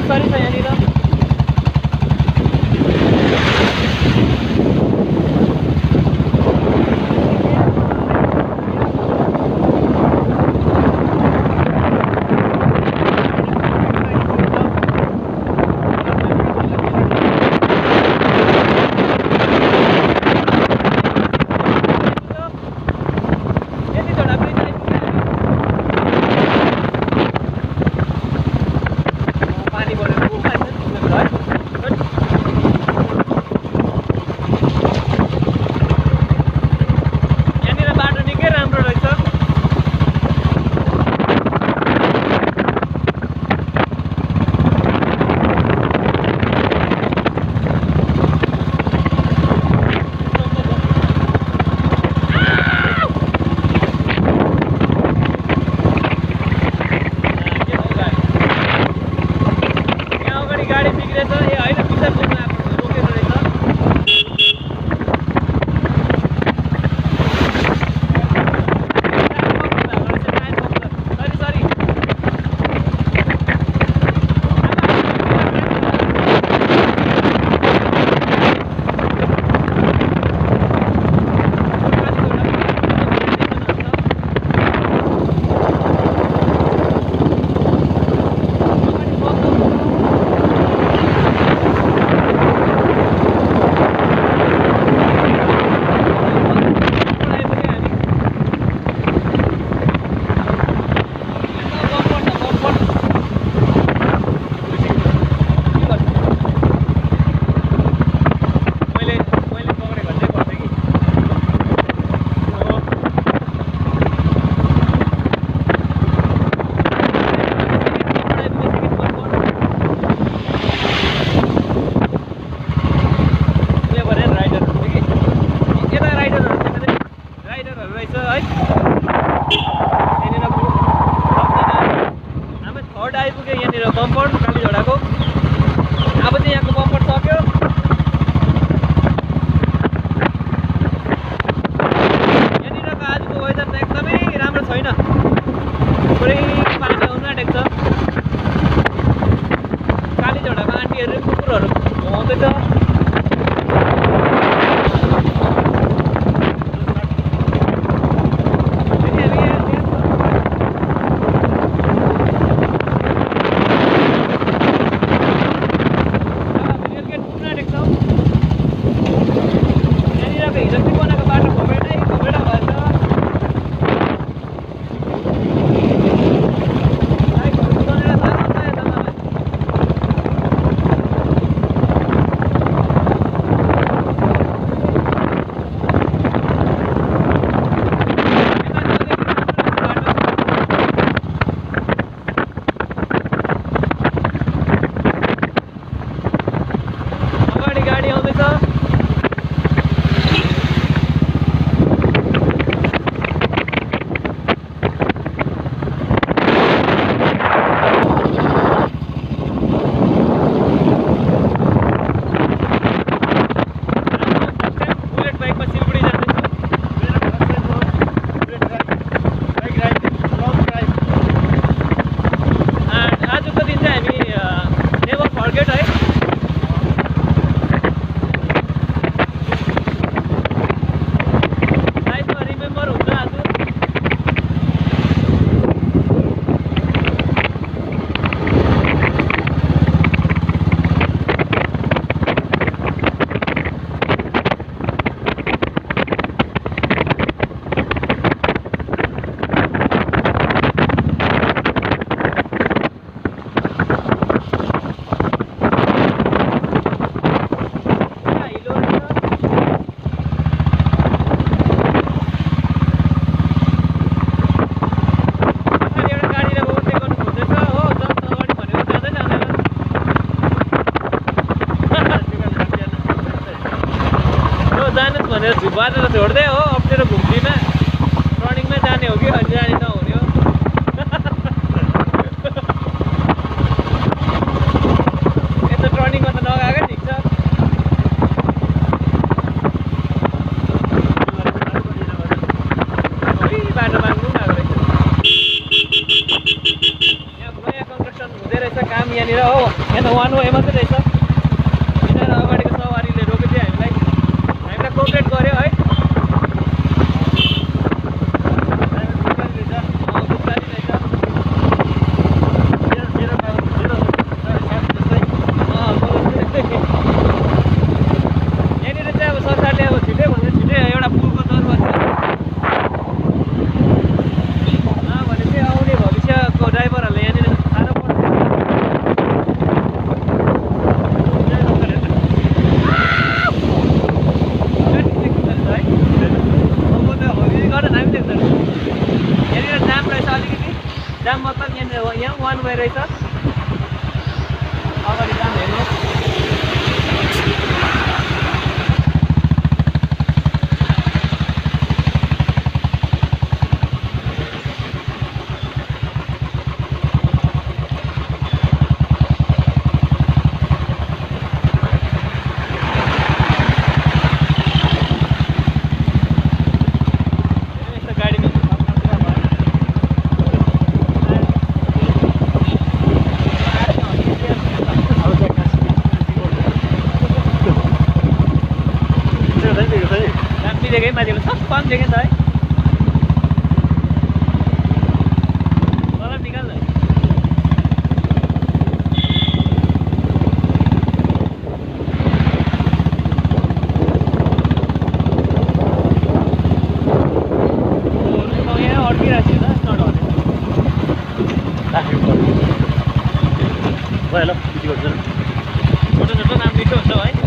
Nursery छ यहाँनिर। भनेर बाटो छोड्दै हो अप्ठ्यारो घुम्दिनँ टर्निङमै जाने हो कि अलि जाने नहुने हो यस्तो टर्निङमा त नगएकै ठिक छ बाटो बाङ्नु भएको रहेछ यहाँ नयाँ कन्स्ट्रक्सन हुँदै रहेछ काम यहाँनिर हो यहाँ त वान वे मात्रै रहेछ बिचरा अगाडिको सवारीले रोकिदियो हामीलाई कोअपरेट गर्यो है यहाँनिर चाहिँ अब सरकारले अब छिटै भन्दा छिटै एउटा पुलको जरुरत छ भने चाहिँ आउने भविष्यको ड्राइभरहरूले यहाँनिर साह्रो पर्छ यहाँनिर जाम रहेछ अलिकति जाम मतलब यहाँनिर यहाँ वान वे रहेछ अगाडि जाम हेर्नुहोस् देखेँ मान्छेले सब कम देखेँ त है मलाई निकाल न यहाँ अड्किरहेको थियो त नडर ल फोटो छोटो नाम मिठो हुन्छ है